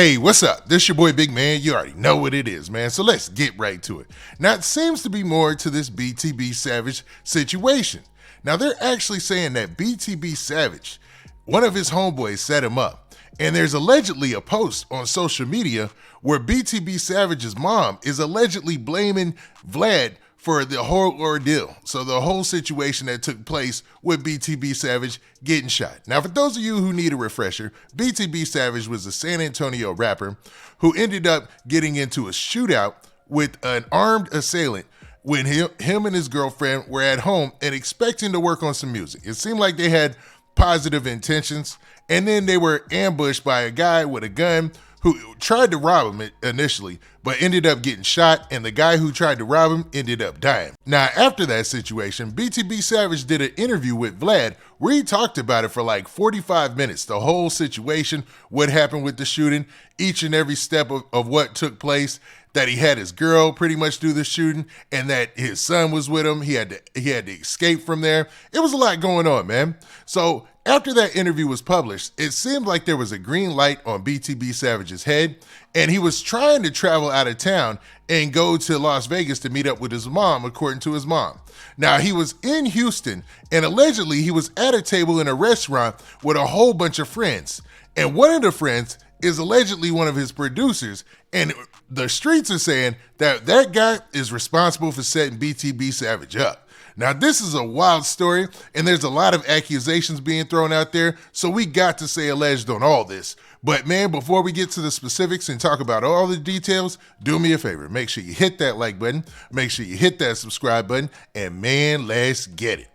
Hey, what's up? This your boy Big Man. You already know what it is, man. So let's get right to it. Now, it seems to be more to this BTB Savage situation. Now, they're actually saying that BTB Savage, one of his homeboys, set him up. And there's allegedly a post on social media where BTB Savage's mom is allegedly blaming Vlad for the whole ordeal. So the whole situation that took place with BTB Savage getting shot. Now, for those of you who need a refresher, BTB Savage was a San Antonio rapper who ended up getting into a shootout with an armed assailant when him and his girlfriend were at home and expecting to work on some music. It seemed like they had positive intentions, and then they were ambushed by a guy with a gun who tried to rob him initially, but ended up getting shot, and the guy who tried to rob him ended up dying. Now, after that situation, BTB Savage did an interview with Vlad where he talked about it for like 45 minutes, the whole situation, what happened with the shooting, each and every step of what took place, that he had his girl pretty much do the shooting, and that his son was with him. He had to escape from there. It was a lot going on, man. So after that interview was published, it seemed like there was a green light on BTB Savage's head, and he was trying to travel out of town and go to Las Vegas to meet up with his mom, according to his mom. Now, he was in Houston, and allegedly he was at a table in a restaurant with a whole bunch of friends. And one of the friends is allegedly one of his producers, and the streets are saying that that guy is responsible for setting BTB Savage up. Now, this is a wild story, and there's a lot of accusations being thrown out there, so we got to say alleged on all this. But man, before we get to the specifics and talk about all the details, do me a favor. Make sure you hit that like button, make sure you hit that subscribe button, and man, let's get it.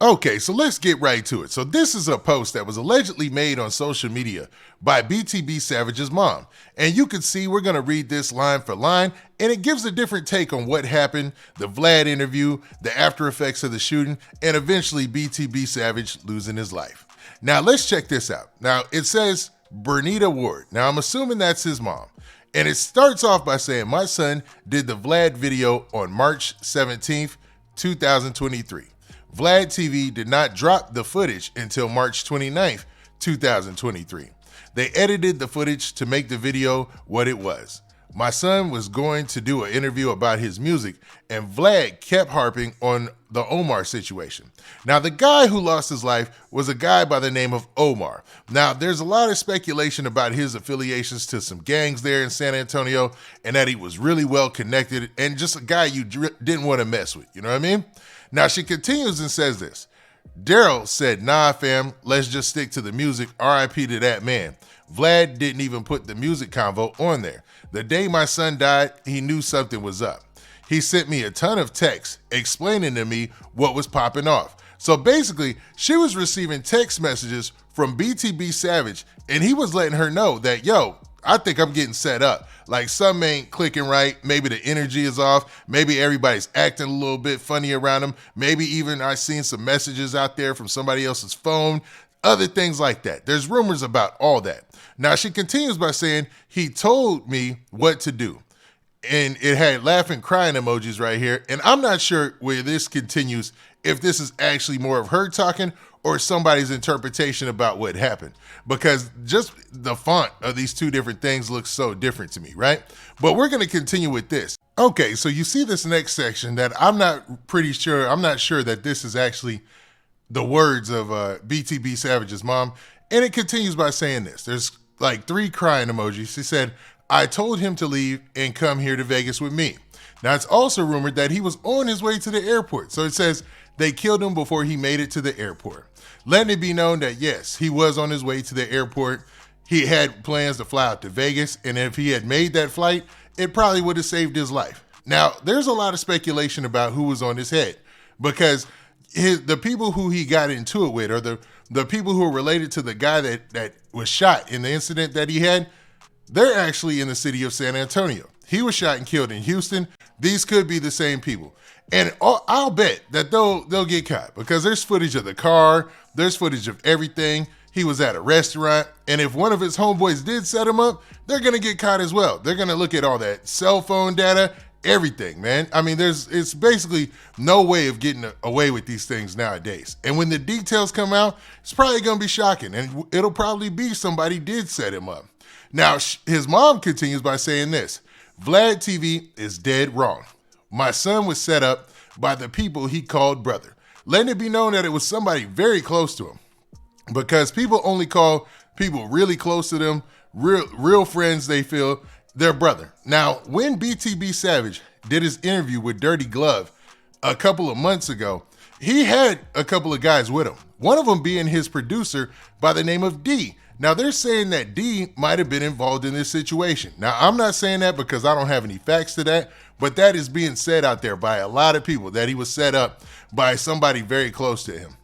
Okay, so let's get right to it. So this is a post that was allegedly made on social media by BTB Savage's mom. And you can see we're going to read this line for line, and it gives a different take on what happened, the Vlad interview, the after effects of the shooting, and eventually BTB Savage losing his life. Now, let's check this out. Now, it says Bernita Ward. Now, I'm assuming that's his mom. And it starts off by saying, my son did the Vlad video on March 17th, 2023. Vlad TV did not drop the footage until March 29th, 2023. They edited the footage to make the video what it was. My son was going to do an interview about his music, and Vlad kept harping on the Omar situation. Now, the guy who lost his life was a guy by the name of Omar. Now, there's a lot of speculation about his affiliations to some gangs there in San Antonio, and that he was really well connected and just a guy you didn't want to mess with. You know what I mean? Now, she continues and says this. Daryl said, nah, fam, let's just stick to the music. RIP to that man. Vlad didn't even put the music convo on there. The day my son died, he knew something was up. He sent me a ton of texts explaining to me what was popping off. So basically, she was receiving text messages from BTB Savage, and he was letting her know that, yo, I think I'm getting set up. Like, something ain't clicking right. Maybe the energy is off. Maybe everybody's acting a little bit funny around him. Maybe even I've seen some messages out there from somebody else's phone. Other things like that. There's rumors about all that. Now, she continues by saying, he told me what to do. And it had laughing, crying emojis right here. And I'm not sure where this continues, if this is actually more of her talking or somebody's interpretation about what happened, because just the font of these two different things looks so different to me, right? But we're going to continue with this. Okay, so you see this next section that I'm not sure that this is actually the words of BTB Savage's mom. And it continues by saying this. There's like 3 crying emojis. She said, I told him to leave and come here to Vegas with me. Now, it's also rumored that he was on his way to the airport. So it says they killed him before he made it to the airport. Letting it be known that, yes, he was on his way to the airport. He had plans to fly out to Vegas, and if he had made that flight, it probably would have saved his life. Now, there's a lot of speculation about who was on his head, because the people who he got into it with, or the people who are related to the guy that was shot in the incident that he had, they're actually in the city of San Antonio. He was shot and killed in Houston. These could be the same people. And I'll bet that they'll get caught, because there's footage of the car, there's footage of everything. He was at a restaurant, and if one of his homeboys did set him up, they're gonna get caught as well. They're gonna look at all that cell phone data, everything, man. I mean, it's basically no way of getting away with these things nowadays. And when the details come out, it's probably going to be shocking, and it'll probably be somebody did set him up. Now, his mom continues by saying this: Vlad TV is dead wrong. My son was set up by the people he called brother, letting it be known that it was somebody very close to him, because people only call people really close to them, real friends, they feel, their brother. Now, when BTB Savage did his interview with Dirty Glove a couple of months ago, he had a couple of guys with him, one of them being his producer by the name of D. Now, they're saying that D might have been involved in this situation. Now, I'm not saying that because I don't have any facts to that, but that is being said out there by a lot of people, that he was set up by somebody very close to him.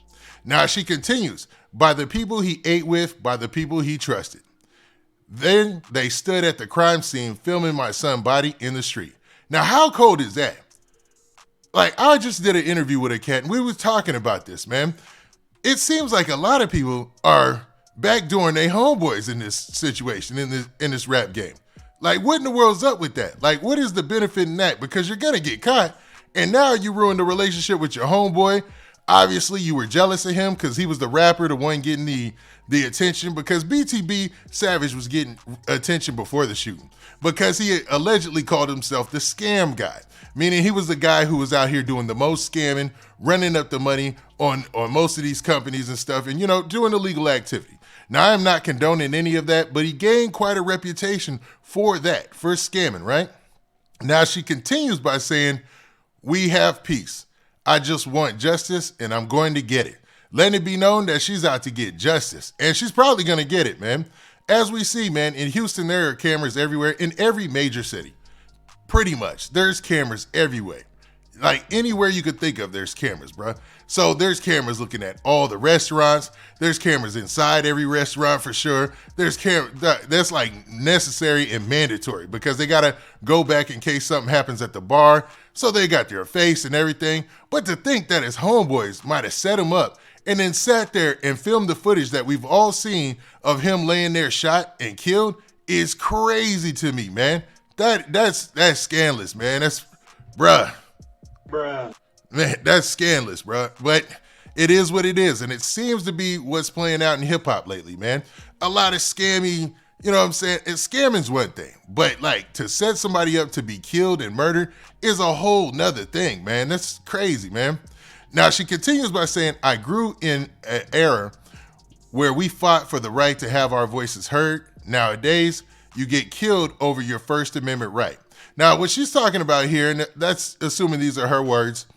Now, she continues, by the people he ate with, by the people he trusted. Then they stood at the crime scene filming my son's body in the street. Now, how cold is that? Like, I just did an interview with a cat, and we were talking about this, man. It seems like a lot of people are backdooring their homeboys in this situation, in this rap game. Like, what in the world's up with that? Like, what is the benefit in that? Because you're going to get caught, and now you ruined the relationship with your homeboy. Obviously, you were jealous of him because he was the rapper, the one getting the attention, because BTB Savage was getting attention before the shooting because he allegedly called himself the scam guy, meaning he was the guy who was out here doing the most scamming, running up the money on most of these companies and stuff, and, you know, doing illegal activity. Now, I'm not condoning any of that, but he gained quite a reputation for that, for scamming, right? Now, she continues by saying, we have peace. I just want justice, and I'm going to get it. Letting it be known that she's out to get justice, and she's probably going to get it, man. As we see, man, in Houston, there are cameras everywhere, in every major city. Pretty much. There's cameras everywhere. Like, anywhere you could think of, there's cameras, bro. So there's cameras looking at all the restaurants. There's cameras inside every restaurant for sure. There's that's like necessary and mandatory because they got to go back in case something happens at the bar. So they got their face and everything. But to think that his homeboys might have set him up and then sat there and filmed the footage that we've all seen of him laying there shot and killed is crazy to me, man. That's scandalous, man. That's, bruh. Man, that's scandalous, bro. But it is what it is. And it seems to be what's playing out in hip hop lately, man. A lot of scammy, you know what I'm saying? And scamming's one thing. But like to set somebody up to be killed and murdered is a whole nother thing, man. That's crazy, man. Now, she continues by saying, I grew in an era where we fought for the right to have our voices heard. Nowadays, you get killed over your First Amendment right. Now, what she's talking about here, and that's assuming these are her words,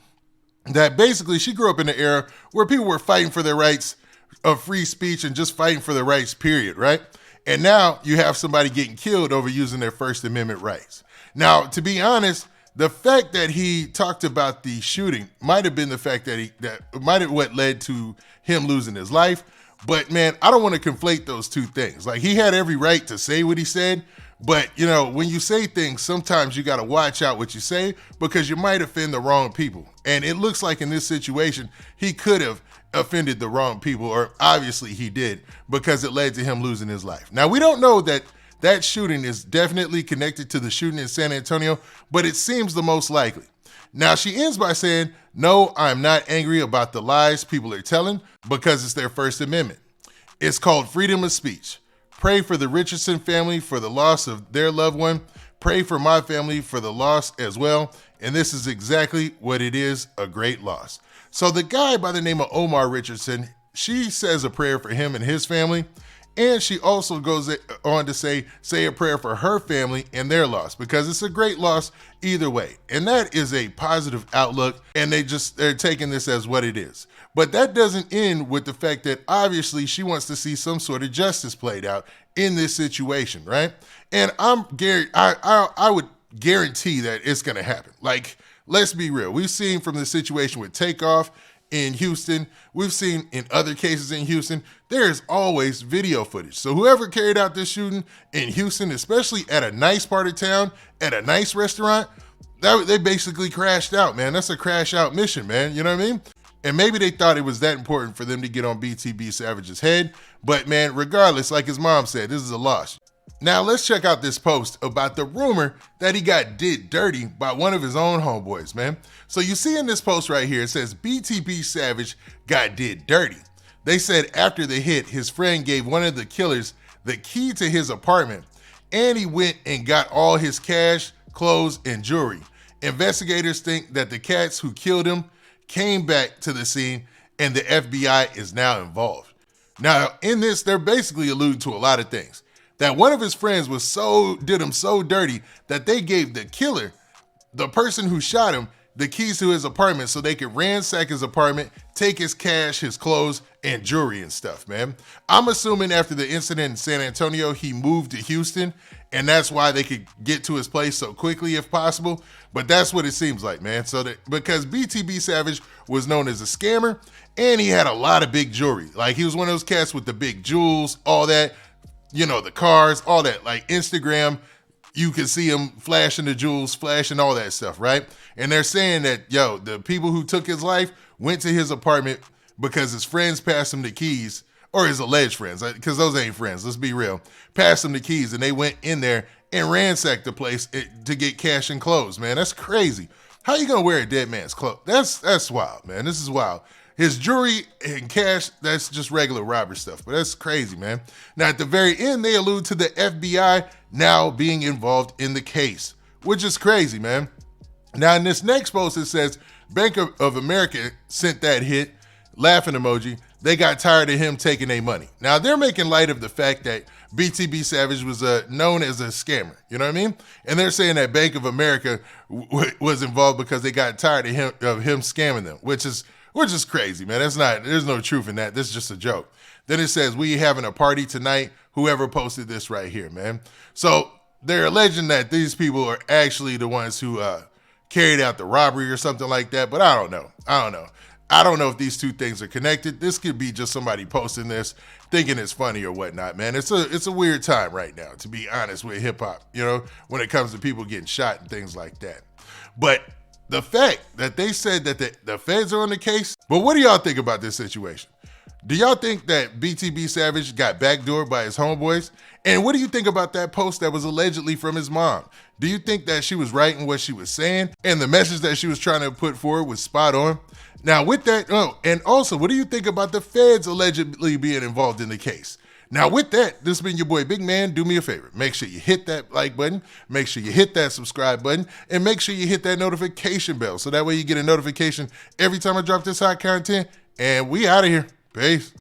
that basically she grew up in an era where people were fighting for their rights of free speech and just fighting for their rights, period, right? And now you have somebody getting killed over using their First Amendment rights. Now, to be honest, the fact that he talked about the shooting might have been the fact that might have what led to him losing his life. But man, I don't want to conflate those two things. Like, he had every right to say what he said. But, you know, when you say things, sometimes you got to watch out what you say because you might offend the wrong people. And it looks like in this situation, he could have offended the wrong people, or obviously he did, because it led to him losing his life. Now, we don't know that that shooting is definitely connected to the shooting in San Antonio, but it seems the most likely. Now, she ends by saying, no, I'm not angry about the lies people are telling because it's their First Amendment. It's called freedom of speech. Pray for the Richardson family for the loss of their loved one. Pray for my family for the loss as well. And this is exactly what it is, a great loss. So the guy by the name of Omar Richardson, she says a prayer for him and his family. And she also goes on to say a prayer for her family and their loss, because it's a great loss either way. And that is a positive outlook, and they're taking this as what it is. But that doesn't end with the fact that obviously she wants to see some sort of justice played out in this situation, right? And I would guarantee that it's going to happen. Like, let's be real. We've seen from the situation with Takeoff in Houston, we've seen in other cases in Houston, there's always video footage. So whoever carried out this shooting in Houston, especially at a nice part of town, at a nice restaurant, they basically crashed out, man. That's a crash out mission, man. You know what I mean? And maybe they thought it was that important for them to get on BTB Savage's head. But man, regardless, like his mom said, this is a loss. Now let's check out this post about the rumor that he got did dirty by one of his own homeboys, man. So you see in this post right here, it says BTB Savage got did dirty. They said after the hit, his friend gave one of the killers the key to his apartment, and he went and got all his cash, clothes, and jewelry. Investigators think that the cats who killed him came back to the scene and the FBI is now involved. Now, in this, they're basically alluding to a lot of things. That one of his friends did him so dirty that they gave the killer, the person who shot him, the keys to his apartment so they could ransack his apartment, take his cash, his clothes, and jewelry and stuff, man. I'm assuming after the incident in San Antonio, he moved to Houston, and that's why they could get to his place so quickly if possible. But that's what it seems like, man. So that because BTB Savage was known as a scammer, and he had a lot of big jewelry. Like, he was one of those cats with the big jewels, all that, you know, the cars, all that. Like Instagram, you can see him flashing the jewels, flashing all that stuff, right? And they're saying that, yo, the people who took his life went to his apartment because his friends passed him the keys, or his alleged friends, because those ain't friends, let's be real, passed him the keys, and they went in there and ransacked the place to get cash and clothes, man. That's crazy. How you gonna wear a dead man's clothes? That's wild, man. This is wild. His jewelry and cash, that's just regular robber stuff, but that's crazy, man. Now, at the very end, they allude to the FBI now being involved in the case, which is crazy, man. Now, in this next post, it says, Bank of America sent that hit, laughing emoji. They got tired of him taking their money. Now, they're making light of the fact that BTB Savage was known as a scammer, you know what I mean? And they're saying that Bank of America was involved because they got tired of him scamming them, which is crazy, man. There's no truth in that. This is just a joke. Then it says, we having a party tonight. Whoever posted this right here, man. So they're alleging that these people are actually the ones who carried out the robbery or something like that. But I don't know. I don't know if these two things are connected. This could be just somebody posting this, thinking it's funny or whatnot, man. It's a weird time right now, to be honest, with hip hop, you know, when it comes to people getting shot and things like that. But the fact that they said that the feds are on the case, but what do y'all think about this situation? Do y'all think that BTB Savage got backdoored by his homeboys? And what do you think about that post that was allegedly from his mom? Do you think that she was right in what she was saying and the message that she was trying to put forward was spot on? Now with that, and also, what do you think about the feds allegedly being involved in the case? Now with that, this has been your boy Big Man. Do me a favor. Make sure you hit that like button. Make sure you hit that subscribe button. And make sure you hit that notification bell so that way you get a notification every time I drop this hot content. And we out of here. Peace.